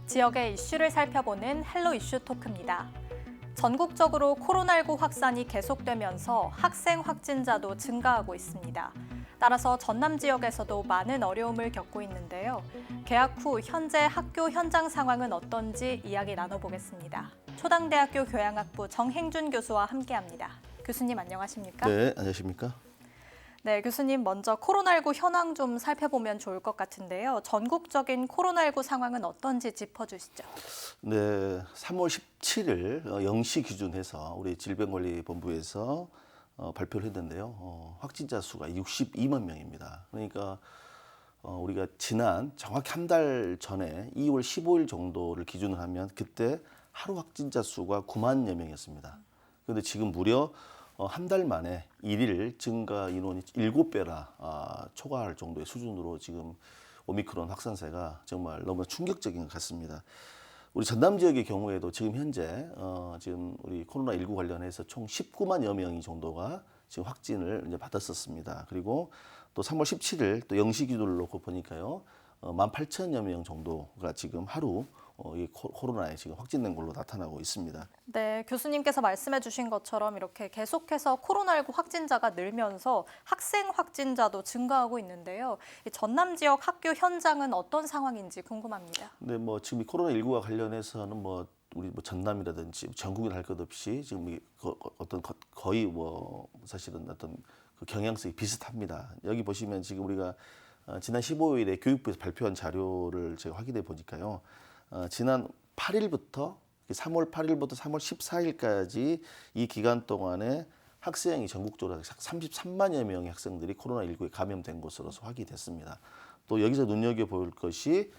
지역의 이슈를 살펴보는 헬로 이슈 토크입니다. 전국적으로 코로나19 확산이 계속되면서 학생 확진자도 증가하고 있습니다. 따라서 전남 지역에서도 많은 어려움을 겪고 있는데요. 개학 후 현재 학교 현장 상황은 어떤지 이야기 나눠보겠습니다. 초당대학교 교양학부 정행준 교수와 함께합니다. 교수님 안녕하십니까? 네, 안녕하십니까? 네, 교수님 먼저 코로나19 현황 좀 살펴보면 좋을 것 같은데요. 전국적인 코로나19 상황은 어떤지 짚어주시죠. 네, 3월 17일 0시 기준해서 우리 질병관리본부에서 발표를 했는데요. 확진자 수가 62만 명입니다. 그러니까 우리가 지난 정확히 한 달 전에 2월 15일 정도를 기준으로 하면 그때 하루 확진자 수가 9만여 명이었습니다. 그런데 지금 무려 한 달 만에 일일 증가 인원이 7배나 초과할 정도의 수준으로 지금 오미크론 확산세가 정말 너무 충격적인 것 같습니다. 우리 전남 지역의 경우에도 지금 현재 지금 우리 코로나19 관련해서 총 19만여 명이 정도가 지금 확진을 이제 받았었습니다. 그리고 또 3월 17일 또 0시 기준을 놓고 보니까요. 18,000여 명 정도가 지금 하루 이 코로나에 지금 확진된 걸로 나타나고 있습니다. 네, 교수님께서 말씀해 주신 것처럼 이렇게 계속해서 코로나19 확진자가 늘면서 학생 확진자도 증가하고 있는데요. 이 전남 지역 학교 현장은 어떤 상황인지 궁금합니다. 네, 뭐 지금 이 코로나19와 관련해서는 우리 전남이라든지 전국이나 할 것 없이 지금 어떤 거의 사실은 어떤 그 경향성이 비슷합니다. 여기 보시면 지금 우리가 지난 15일에 교육부에서 발표한 자료를 제가 확인해 보니까요. 지난 8일부터 3월 8일부터 3월 14일까지 이 기간 동안에 학생이 전국적으로 33만여 명의 학생들이 코로나19에 감염된 것으로 확인됐습니다. 또 여기서 눈여겨볼 것이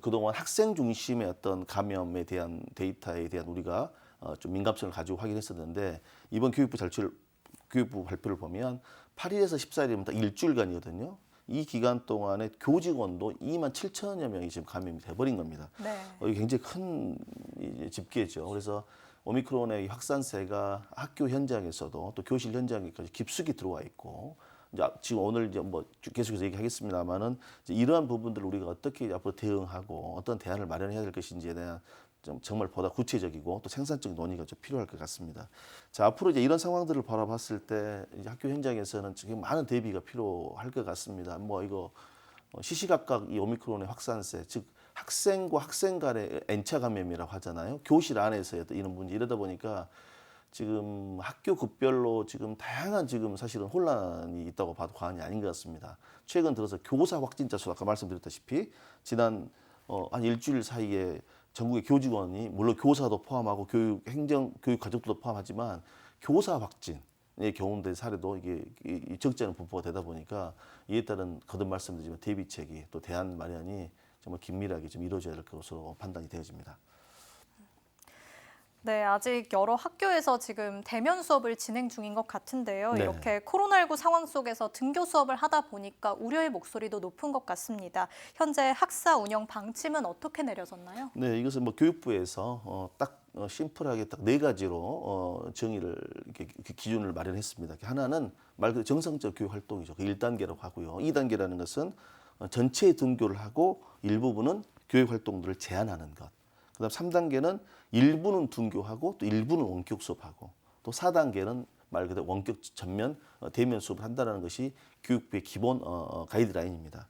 그동안 학생 중심의 어떤 감염에 대한 데이터에 대한 우리가 좀 민감성을 가지고 확인했었는데 이번 교육부 발표를 보면 8일에서 14일이면 일주일간이거든요. 이 기간 동안에 교직원도 2만 7천여 명이 지금 감염이 돼버린 겁니다. 네. 이게 굉장히 큰 집계죠. 그래서 오미크론의 확산세가 학교 현장에서도 또 교실 현장에까지 깊숙이 들어와 있고 이제 지금 오늘 이제 계속해서 얘기하겠습니다만은 이러한 부분들을 우리가 어떻게 앞으로 대응하고 어떤 대안을 마련해야 될 것인지에 대한 정말 보다 구체적이고 또 생산적 논의가 좀 필요할 것 같습니다. 자, 앞으로 이제 이런 상황들을 바라봤을 때 이제 학교 현장에서는 지금 많은 대비가 필요할 것 같습니다. 이거 시시각각 이 오미크론의 확산세, 즉 학생과 학생 간의 N차 감염이라고 하잖아요. 교실 안에서의 이런 문제 이러다 보니까 지금 학교 급별로 지금 다양한 지금 사실은 혼란이 있다고 봐도 과언이 아닌 것 같습니다. 최근 들어서 교사 확진자 수 아까 말씀드렸다시피 지난 한 일주일 사이에 전국의 교직원이 물론 교사도 포함하고 교육 가족도 포함하지만 교사 확진의 경우의 사례도 이게 적지 않은 분포가 되다 보니까 이에 따른 거듭 말씀드리지만 대비책이 또 대안 마련이 정말 긴밀하게 좀 이루어져야 될 것으로 판단이 되어집니다. 네, 아직 여러 학교에서 지금 대면 수업을 진행 중인 것 같은데요. 네. 이렇게 코로나19 상황 속에서 등교 수업을 하다 보니까 우려의 목소리도 높은 것 같습니다. 현재 학사 운영 방침은 어떻게 내려졌나요? 네, 이것은 교육부에서 딱 심플하게 딱 네 가지로 정의를 이렇게 기준을 마련했습니다. 하나는 말 그대로 정상적 교육 활동이죠. 그 1단계라고 하고요. 2단계라는 것은 전체 등교를 하고 일부분은 교육 활동들을 제한하는 것. 그다음 3단계는 일부는 등교하고 또 일부는 원격 수업하고 또 4단계는 말 그대로 원격 전면 대면 수업을 한다는 것이 교육부의 기본 가이드라인입니다.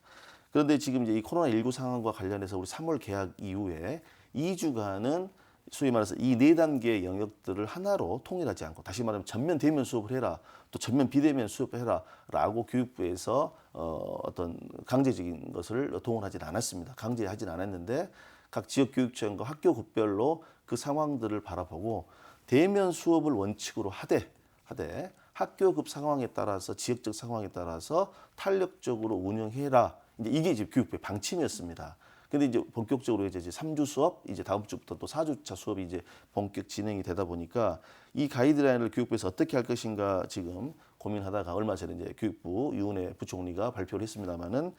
그런데 지금 이제 이 코로나19 상황과 관련해서 우리 3월 개학 이후에 2주간은 소위 말해서 이 4단계의 영역들을 하나로 통일하지 않고 다시 말하면 전면 대면 수업을 해라 또 전면 비대면 수업을 해라라고 교육부에서 어떤 강제적인 것을 동원하진 않았습니다. 강제하진 않았는데 각 지역 교육청과 학교 급별로 그 상황들을 바라보고 대면 수업을 원칙으로 하되 학교급 상황에 따라서 지역적 상황에 따라서 탄력적으로 운영해라. 이게 이제 교육부의 방침이었습니다. 근데 이제 본격적으로 이제 3주 수업, 이제 다음 주부터 또 4주차 수업이 이제 본격 진행이 되다 보니까 이 가이드라인을 교육부에서 어떻게 할 것인가 지금 고민하다가 얼마 전에 이제 교육부 유은혜 부총리가 발표를 했습니다마는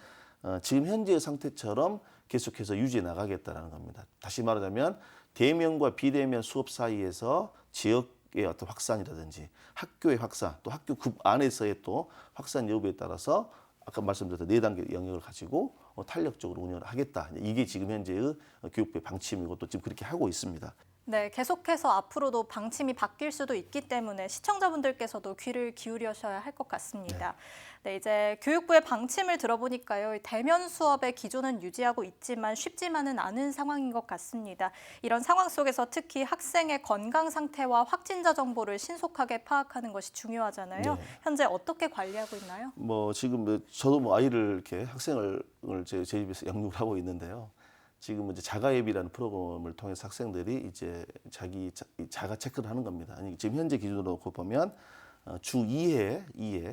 지금 현재의 상태처럼 계속해서 유지해 나가겠다라는 겁니다. 다시 말하자면 대면과 비대면 수업 사이에서 지역의 어떤 확산이라든지 학교의 확산, 또 학교 급 안에서의 또 확산 여부에 따라서 아까 말씀드렸던 4단계 영역을 가지고 탄력적으로 운영을 하겠다. 이게 지금 현재의 교육부의 방침이고 또 지금 그렇게 하고 있습니다. 네, 계속해서 앞으로도 방침이 바뀔 수도 있기 때문에 시청자분들께서도 귀를 기울여셔야 할 것 같습니다. 네, 이제 교육부의 방침을 들어보니까요, 대면 수업의 기조는 유지하고 있지만 쉽지만은 않은 상황인 것 같습니다. 이런 상황 속에서 특히 학생의 건강 상태와 확진자 정보를 신속하게 파악하는 것이 중요하잖아요. 네. 현재 어떻게 관리하고 있나요? 뭐 지금 저도 아이를 이렇게 학생을 제 집에서 양육을 하고 있는데요. 지금 이제 자가 앱이라는 프로그램을 통해서 학생들이 이제 자가 체크를 하는 겁니다. 아니 지금 현재 기준으로 보면 주 2회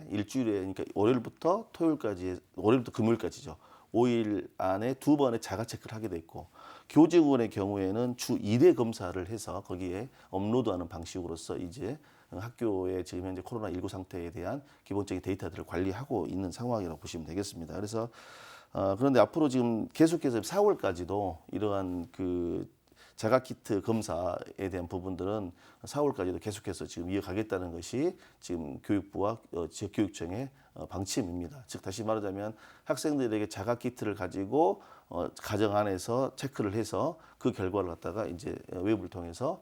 일주일에 그러니까 월요일부터 토요일까지 월요일부터 금요일까지죠. 5일 안에 2번의 자가 체크를 하게 돼 있고 교직원의 경우에는 주 1회 검사를 해서 거기에 업로드하는 방식으로서 이제 학교의 지금 현재 코로나19 상태에 대한 기본적인 데이터들을 관리하고 있는 상황이라고 보시면 되겠습니다. 그래서 그런데 앞으로 지금 계속해서 4월까지도 이러한 그 자가키트 검사에 대한 부분들은 4월까지도 계속해서 지금 이어가겠다는 것이 지금 교육부와 지역교육청의 방침입니다. 즉 다시 말하자면 학생들에게 자가키트를 가지고 가정 안에서 체크를 해서 그 결과를 갖다가 이제 외부를 통해서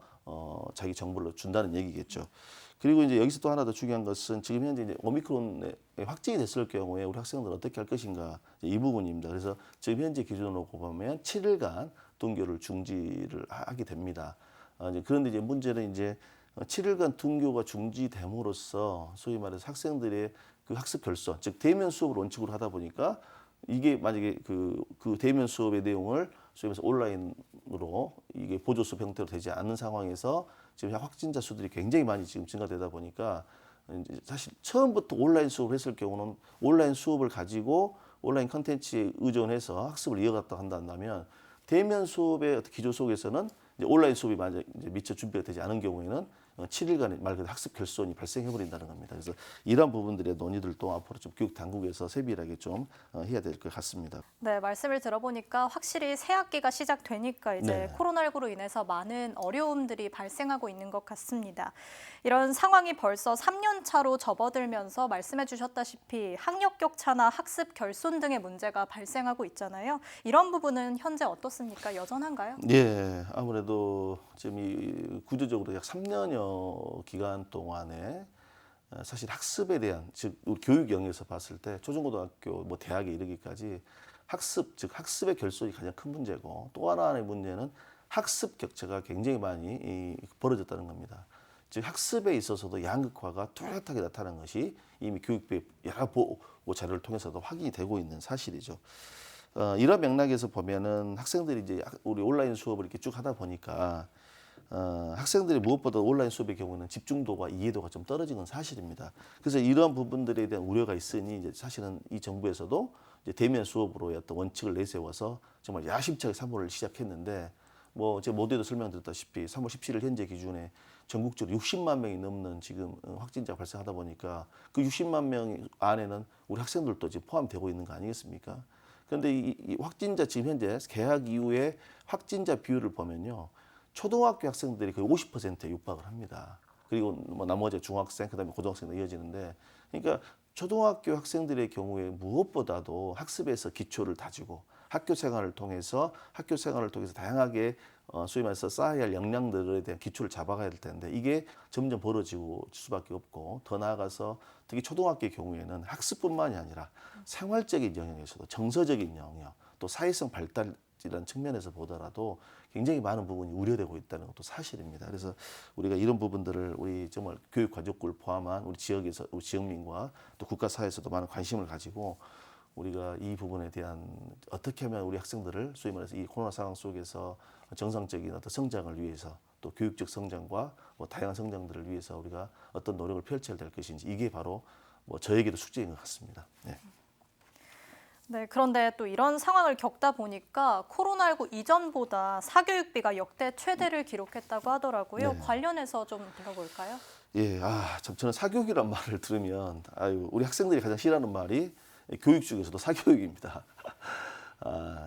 자기 정보를 준다는 얘기겠죠. 그리고 이제 여기서 또 하나 더 중요한 것은 지금 현재 이제 오미크론에 확진이 됐을 경우에 우리 학생들은 어떻게 할 것인가 이 부분입니다. 그래서 지금 현재 기준으로 보면 7일간 등교를 중지를 하게 됩니다. 그런데 이제 문제는 이제 7일간 등교가 중지됨으로써 소위 말해서 학생들의 그 학습 결손, 즉 대면 수업을 원칙으로 하다 보니까 이게 만약에 그 대면 수업의 내용을 소위 말해서 온라인으로 이게 보조 수업 형태로 되지 않는 상황에서 지금 확진자 수들이 굉장히 많이 지금 증가되다 보니까 이제 사실 처음부터 온라인 수업을 했을 경우는 온라인 수업을 가지고 온라인 컨텐츠에 의존해서 학습을 이어갔다 한다면 대면 수업의 기조 속에서는 이제 온라인 수업이 만약 이제 미처 준비가 되지 않은 경우에는 7일간의 말 그대로 학습 결손이 발생해 버린다는 겁니다. 그래서 이러한 부분들의 논의들도 앞으로 좀 교육 당국에서 세밀하게 좀 해야 될 것 같습니다. 네, 말씀을 들어보니까 확실히 새 학기가 시작되니까 이제 네. 코로나19로 인해서 많은 어려움들이 발생하고 있는 것 같습니다. 이런 상황이 벌써 3년 차로 접어들면서 말씀해 주셨다시피 학력 격차나 학습 결손 등의 문제가 발생하고 있잖아요. 이런 부분은 현재 어떻습니까? 여전한가요? 예, 아무래도 지금 이 구조적으로 약 3년여 기간 동안에 사실 학습에 대한 즉 우리 교육 영역에서 봤을 때 초중고등학교 뭐 대학에 이르기까지 학습 즉 학습의 결손이 가장 큰 문제고 또 하나의 문제는 학습 격차가 굉장히 많이 벌어졌다는 겁니다. 즉 학습에 있어서도 양극화가 뚜렷하게 나타난 것이 이미 교육부의 여러 보고 자료를 통해서도 확인이 되고 있는 사실이죠. 이런 맥락에서 보면은 학생들이 이제 우리 온라인 수업을 이렇게 쭉 하다 보니까 학생들이 무엇보다 온라인 수업의 경우는 집중도가 이해도가 좀 떨어진 건 사실입니다. 그래서 이러한 부분들에 대한 우려가 있으니 이제 사실은 이 정부에서도 이제 대면 수업으로의 어떤 원칙을 내세워서 정말 야심차게 3월을 시작했는데 뭐 제가 모두에도 설명드렸다시피 3월 17일 현재 기준에 전국적으로 60만 명이 넘는 지금 확진자가 발생하다 보니까 그 60만 명 안에는 우리 학생들도 지금 포함되고 있는 거 아니겠습니까? 그런데 이 확진자 지금 현재 개학 이후에 확진자 비율을 보면요. 초등학교 학생들이 거의 50%에 육박을 합니다. 그리고 뭐 나머지 중학생, 그다음에 고등학생도 이어지는데, 그러니까 초등학교 학생들의 경우에 무엇보다도 학습에서 기초를 다지고 학교 생활을 통해서 다양하게 소위 말해서 쌓아야 할 역량들에 대한 기초를 잡아가야 될 텐데 이게 점점 벌어지고 수밖에 없고 더 나아가서 특히 초등학교의 경우에는 학습뿐만이 아니라 생활적인 영역에서도 정서적인 영역 또 사회성 발달이라는 측면에서 보더라도 굉장히 많은 부분이 우려되고 있다는 것도 사실입니다. 그래서 우리가 이런 부분들을 우리 정말 교육 가족을 포함한 우리 지역에서 우리 지역민과 또 국가 사회에서도 많은 관심을 가지고 우리가 이 부분에 대한 어떻게 하면 우리 학생들을 소위 말해서 이 코로나 상황 속에서 정상적인 어떤 성장을 위해서 또 교육적 성장과 뭐 다양한 성장들을 위해서 우리가 어떤 노력을 펼쳐야 될 것인지 이게 바로 뭐 저에게도 숙제인 것 같습니다. 네. 네, 그런데 또 이런 상황을 겪다 보니까 코로나19 이전보다 사교육비가 역대 최대를 기록했다고 하더라고요. 네. 관련해서 좀 들어볼까요? 예, 참 저는 사교육이란 말을 들으면 우리 학생들이 가장 싫어하는 말이 교육 중에서도 사교육입니다.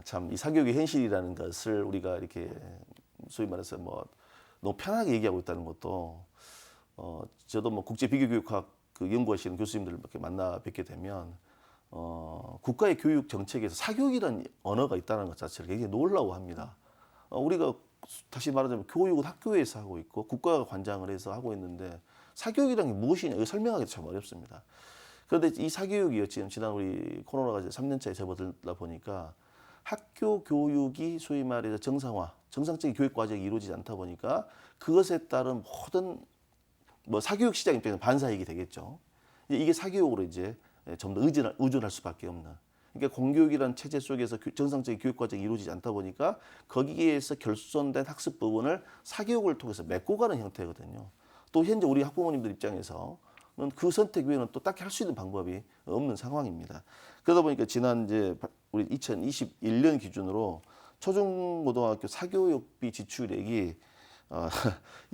참 이 사교육의 현실이라는 것을 우리가 이렇게 소위 말해서 뭐 너무 편하게 얘기하고 있다는 것도 저도 뭐 국제 비교교육학 그 연구하시는 교수님들 이렇게 만나 뵙게 되면 국가의 교육 정책에서 사교육이라는 언어가 있다는 것 자체를 굉장히 놀라워합니다. 우리가 다시 말하자면 교육은 학교에서 하고 있고 국가가 관장을 해서 하고 있는데 사교육이라는 게 무엇이냐 이거 설명하기도 참 어렵습니다. 그런데 이 사교육이요 지금 지난 우리 코로나가 이제 3년차에 접어들다 보니까 학교 교육이 소위 말해서 정상화, 정상적인 교육 과정이 이루어지지 않다 보니까 그것에 따른 모든 뭐 사교육 시장 입장에서 반사이익이 되겠죠. 이게 사교육으로 이제 좀 더 의존할 수밖에 없는. 그러니까 공교육이라는 체제 속에서 정상적인 교육 과정이 이루어지지 않다 보니까 거기에서 결손된 학습 부분을 사교육을 통해서 메꿔 가는 형태거든요. 또 현재 우리 학부모님들 입장에서는 그 선택 외에는 또 딱히 할 수 있는 방법이 없는 상황입니다. 그러다 보니까 지난 이제 우리 2021년 기준으로 초중고등학교 사교육비 지출액이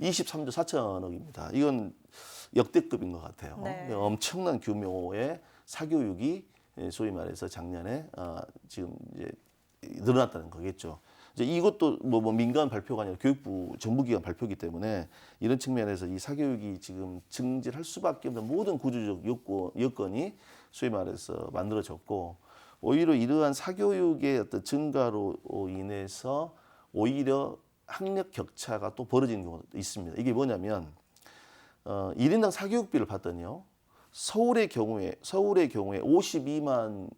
23조 4천억입니다. 이건 역대급인 것 같아요. 네. 엄청난 규모의 사교육이 소위 말해서 작년에 지금 이제 늘어났다는 거겠죠. 이제 이것도 뭐 민간 발표가 아니라 교육부 정부기관 발표이기 때문에 이런 측면에서 이 사교육이 지금 증진할 수밖에 없는 모든 구조적 여건이 소위 말해서 만들어졌고 오히려 이러한 사교육의 어떤 증가로 인해서 오히려 학력 격차가 또 벌어지는 경우도 있습니다. 이게 뭐냐면 1인당 사교육비를 봤더니요. 서울의 경우에 52만 원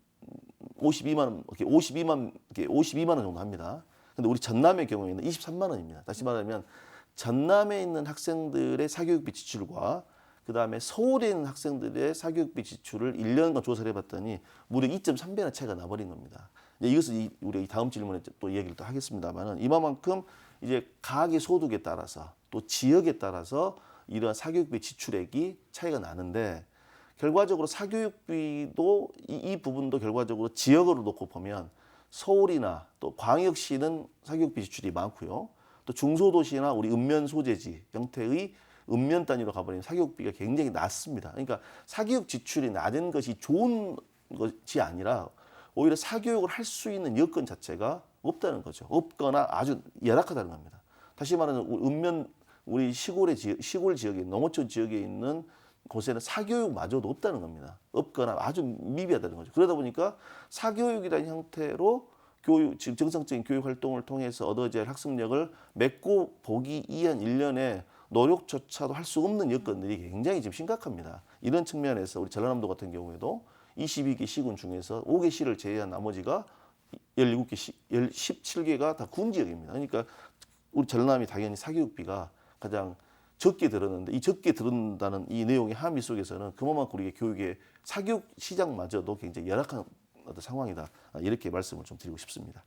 정도 합니다. 근데 우리 전남의 경우에는 23만 원입니다. 다시 말하면 전남에 있는 학생들의 사교육비 지출과 그다음에 서울에 있는 학생들의 사교육비 지출을 1년간 조사를 해봤더니 무려 2.3배나 차이가 나버린 겁니다. 이것은 우리 다음 질문에 또 얘기를 또 하겠습니다만은 이만큼 이제 가학의 소득에 따라서 또 지역에 따라서 이러한 사교육비 지출액이 차이가 나는데 결과적으로 사교육비도 이 부분도 결과적으로 지역으로 놓고 보면 서울이나 또 광역시는 사교육비 지출이 많고요. 또 중소도시나 우리 읍면 소재지 형태의 읍면 단위로 가버리면 사교육비가 굉장히 낮습니다. 그러니까 사교육 지출이 낮은 것이 좋은 것이 아니라 오히려 사교육을 할 수 있는 여건 자체가 없다는 거죠. 없거나 아주 열악하다는 겁니다. 다시 말하면 우리 시골 지역에 농어촌 지역에 있는 곳에는 사교육마저도 없다는 겁니다. 없거나 아주 미비하다는 거죠. 그러다 보니까 사교육이라는 형태로 지금 정상적인 교육 활동을 통해서 얻어질 학습력을 맺고 보기 위한 일련의 노력조차도 할 수 없는 여건들이 굉장히 지금 심각합니다. 이런 측면에서 우리 전라남도 같은 경우에도 22개 시군 중에서 5개 시를 제외한 나머지가 17개가 다 군 지역입니다. 그러니까 우리 전남이 당연히 사교육비가 가장 적게 들었는데 이 적게 들은다는 이 내용의 함의 속에서는 그만큼 우리의 교육의 사교육 시장마저도 굉장히 열악한 어떤 상황이다. 이렇게 말씀을 좀 드리고 싶습니다.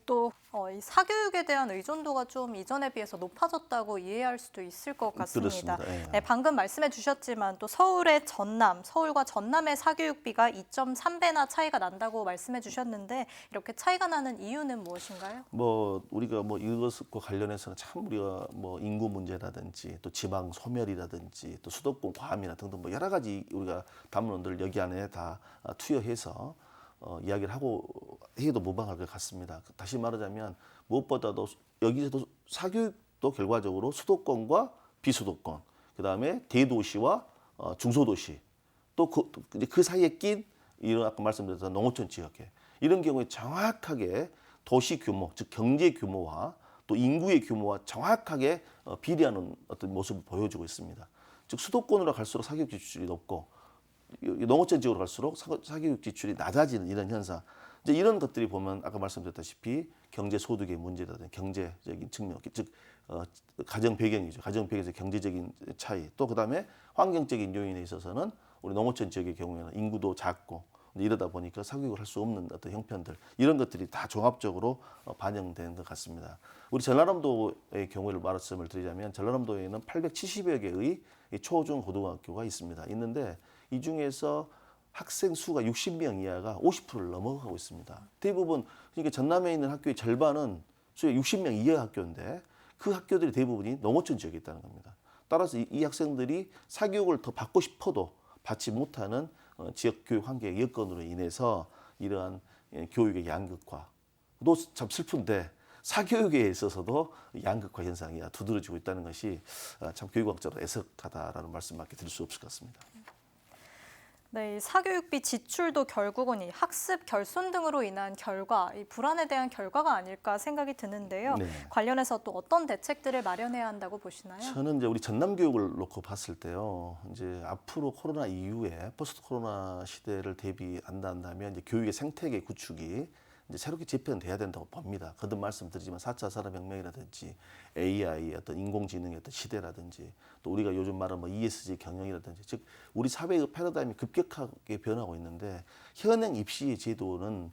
또 이 사교육에 대한 의존도가 좀 이전에 비해서 높아졌다고 이해할 수도 있을 것 같습니다. 그렇습니다. 네, 방금 말씀해 주셨지만 또 서울과 전남의 사교육비가 2.3배나 차이가 난다고 말씀해 주셨는데 이렇게 차이가 나는 이유는 무엇인가요? 우리가 이것과 관련해서는 참 우리가 인구 문제라든지 또 지방 소멸이라든지 또 수도권 과밀화 등등 여러 가지 우리가 담론들 여기 안에 다 투여해서 이야기를 하고 해도 무방할 것 같습니다. 다시 말하자면 무엇보다도 여기서도 사교육도 결과적으로 수도권과 비수도권, 그다음에 대도시와 중소도시, 또 그 사이에 낀 이런 아까 말씀드렸던 농어촌 지역에 이런 경우에 정확하게 도시 규모, 즉 경제 규모와 또 인구의 규모와 정확하게 비례하는 어떤 모습을 보여주고 있습니다. 즉 수도권으로 갈수록 사교육 지출이 높고 농어촌 지역으로 갈수록 사교육 지출이 낮아지는 이런 현상. 이제 이런 것들이 보면 아까 말씀드렸다시피 경제 소득의 문제라든지 경제적인 측면, 즉 가정 배경이죠. 가정 배경에서 경제적인 차이. 또 그다음에 환경적인 요인에 있어서는 우리 농어촌 지역의 경우에는 인구도 작고 이러다 보니까 사교육을 할 수 없는 어떤 형편들 이런 것들이 다 종합적으로 반영된 것 같습니다. 우리 전라남도의 경우를 말씀을 드리자면 전라남도에는 870여 개의 초중 고등학교가 있는데 이 중에서 학생 수가 60명 이하가 50%를 넘어가고 있습니다. 대부분 그러니까 전남에 있는 학교의 절반은 소위 60명 이하 학교인데 그 학교들이 대부분이 농어촌 지역에 있다는 겁니다. 따라서 이 학생들이 사교육을 더 받고 싶어도 받지 못하는 지역 교육 환경의 여건으로 인해서 이러한 교육의 양극화도 참 슬픈데 사교육에 있어서도 양극화 현상이 두드러지고 있다는 것이 참 교육학자로 애석하다라는 말씀밖에 드릴 수 없을 것 같습니다. 네, 이 사교육비 지출도 결국은 이 학습 결손 등으로 인한 결과, 이 불안에 대한 결과가 아닐까 생각이 드는데요. 네. 관련해서 또 어떤 대책들을 마련해야 한다고 보시나요? 저는 이제 우리 전남 교육을 놓고 봤을 때요. 이제 앞으로 코로나 이후에 포스트 코로나 시대를 대비한다면 이제 교육의 생태계 구축이 이제 새롭게 재편돼야 된다고 봅니다. 거듭 말씀드리지만 4차 산업혁명이라든지 AI 어떤 인공지능의 어떤 시대라든지 또 우리가 요즘 말하는 뭐 ESG 경영이라든지 즉 우리 사회의 패러다임이 급격하게 변하고 있는데 현행 입시 제도는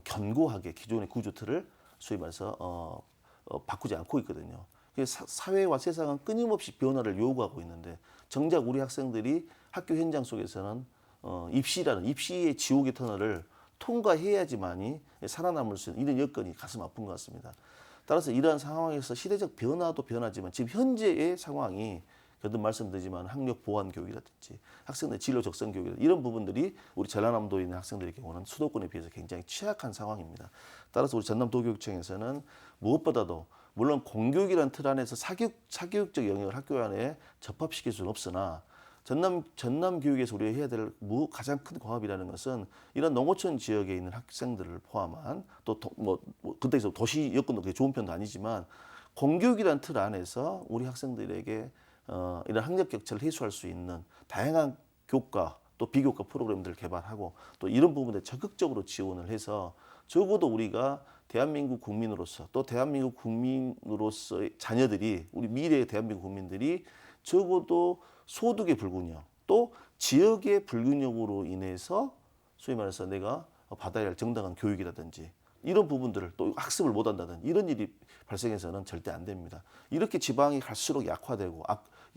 견고하게 기존의 구조 틀을 소위 말해서 바꾸지 않고 있거든요. 사회와 세상은 끊임없이 변화를 요구하고 있는데 정작 우리 학생들이 학교 현장 속에서는 입시라는 입시의 지옥의 터널을 통과해야지만이 살아남을 수 있는 이런 여건이 가슴 아픈 것 같습니다. 따라서 이러한 상황에서 시대적 변화도 변하지만 지금 현재의 상황이 거듭 말씀드리지만 학력 보완 교육이라든지 학생들 진로 적성 교육이라든지 이런 부분들이 우리 전라남도에 있는 학생들의 경우는 수도권에 비해서 굉장히 취약한 상황입니다. 따라서 우리 전남도교육청에서는 무엇보다도 물론 공교육이라는 틀 안에서 사교육적 영역을 학교 안에 접합시킬 수는 없으나 전남 교육에서 우리가 해야 될 가장 큰 과업이라는 것은 이런 농어촌 지역에 있는 학생들을 포함한 또 그때에서 도시 여건도 그렇게 좋은 편도 아니지만 공교육이라는 틀 안에서 우리 학생들에게 이런 학력 격차를 해소할 수 있는 다양한 교과 또 비교과 프로그램들을 개발하고 또 이런 부분에 적극적으로 지원을 해서 적어도 우리가 대한민국 국민으로서 또 대한민국 국민으로서의 자녀들이 우리 미래의 대한민국 국민들이 적어도 소득의 불균형 또 지역의 불균형으로 인해서 소위 말해서 내가 받아야 할 정당한 교육이라든지 이런 부분들을 또 학습을 못한다든 이런 일이 발생해서는 절대 안 됩니다. 이렇게 지방이 갈수록 약화되고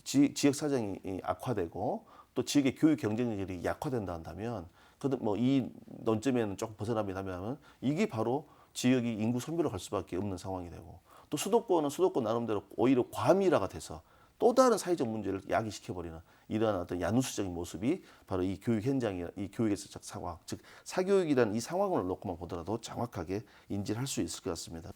지역 사정이 악화되고 또 지역의 교육 경쟁력이 약화된다 한다면 이 논점에는 조금 벗어납니다만 이게 바로 지역이 인구 소멸로 갈 수밖에 없는 상황이 되고 또 수도권은 수도권 나름대로 오히려 과밀화가 돼서 또 다른 사회적 문제를 야기시켜버리는 이러한 어떤 야누스적인 모습이 바로 이 교육 현장이 이 교육에서 상황, 즉 사교육이라는 이 상황을 놓고만 보더라도 정확하게 인지를 할 수 있을 것 같습니다.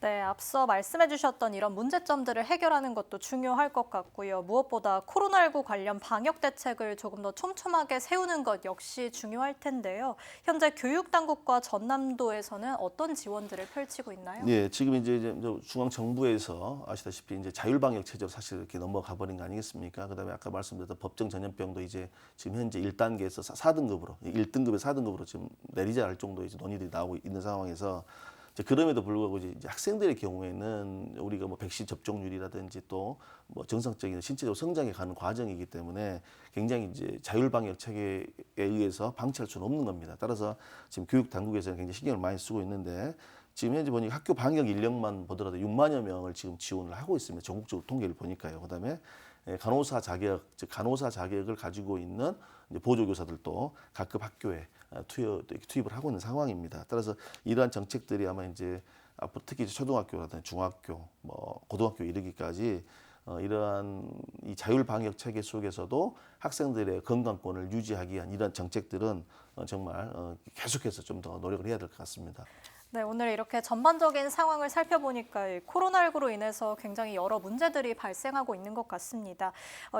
네, 앞서 말씀해 주셨던 이런 문제점들을 해결하는 것도 중요할 것 같고요. 무엇보다 코로나19 관련 방역 대책을 조금 더 촘촘하게 세우는 것 역시 중요할 텐데요. 현재 교육당국과 전남도에서는 어떤 지원들을 펼치고 있나요? 네, 지금 이제 중앙 정부에서 아시다시피 이제 자율방역 체제로 사실 이렇게 넘어가 버린 거 아니겠습니까? 그다음에 아까 말씀드렸던 법정 전염병도 이제 지금 현재 1단계에서 4등급으로 1등급에 4등급으로 지금 내리자 할 정도의 이제 논의들이 나오고 있는 상황에서 그럼에도 불구하고 이제 학생들의 경우에는 우리가 뭐 백신 접종률이라든지 또 뭐 정상적인 신체적 성장에 가는 과정이기 때문에 굉장히 이제 자율방역 체계에 의해서 방치할 수는 없는 겁니다. 따라서 지금 교육 당국에서는 굉장히 신경을 많이 쓰고 있는데 지금 현재 보니까 학교 방역 인력만 보더라도 6만여 명을 지금 지원을 하고 있습니다. 전국적으로 통계를 보니까요. 그다음에 간호사 자격, 즉 간호사 자격을 가지고 있는 이제 보조교사들도 각급 학교에 투입을 하고 있는 상황입니다. 따라서 이러한 정책들이 아마 이제 앞으로 특히 초등학교라든지 중학교, 뭐 고등학교 이르기까지 이러한 이 자율 방역 체계 속에서도 학생들의 건강권을 유지하기 위한 이러한 정책들은 정말 계속해서 좀 더 노력을 해야 될 것 같습니다. 네, 오늘 이렇게 전반적인 상황을 살펴보니까 코로나19로 인해서 굉장히 여러 문제들이 발생하고 있는 것 같습니다.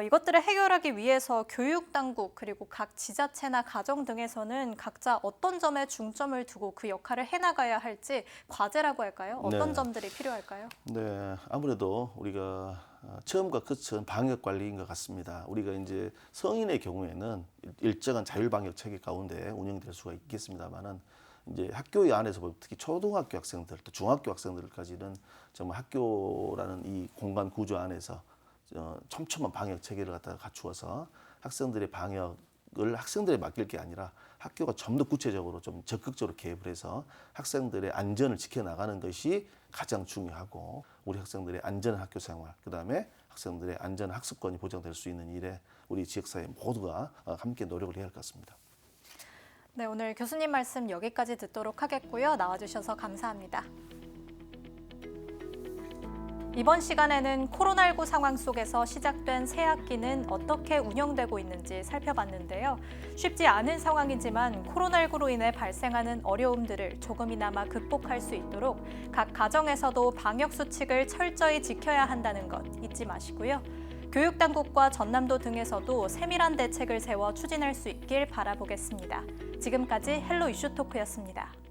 이것들을 해결하기 위해서 교육당국 그리고 각 지자체나 가정 등에서는 각자 어떤 점에 중점을 두고 그 역할을 해나가야 할지 과제라고 할까요? 어떤 네. 점들이 필요할까요? 네, 아무래도 우리가 처음과 끝은 방역 관리인 것 같습니다. 우리가 이제 성인의 경우에는 일정한 자율 방역 체계 가운데 운영될 수가 있겠습니다만은 이제 학교 안에서 보면 특히 초등학교 학생들, 또 중학교 학생들까지는 정말 학교라는 이 공간 구조 안에서 촘촘한 방역 체계를 갖다가 갖추어서 학생들의 방역을 학생들에 맡길 게 아니라 학교가 좀 더 구체적으로 좀 적극적으로 개입을 해서 학생들의 안전을 지켜나가는 것이 가장 중요하고 우리 학생들의 안전한 학교 생활, 그다음에 학생들의 안전한 학습권이 보장될 수 있는 일에 우리 지역사회 모두가 함께 노력을 해야 할 것 같습니다. 네, 오늘 교수님 말씀 여기까지 듣도록 하겠고요. 나와주셔서 감사합니다. 이번 시간에는 코로나19 상황 속에서 시작된 새 학기는 어떻게 운영되고 있는지 살펴봤는데요. 쉽지 않은 상황이지만 코로나19로 인해 발생하는 어려움들을 조금이나마 극복할 수 있도록 각 가정에서도 방역 수칙을 철저히 지켜야 한다는 것 잊지 마시고요. 교육당국과 전남도 등에서도 세밀한 대책을 세워 추진할 수 있길 바라보겠습니다. 지금까지 헬로 이슈 토크였습니다.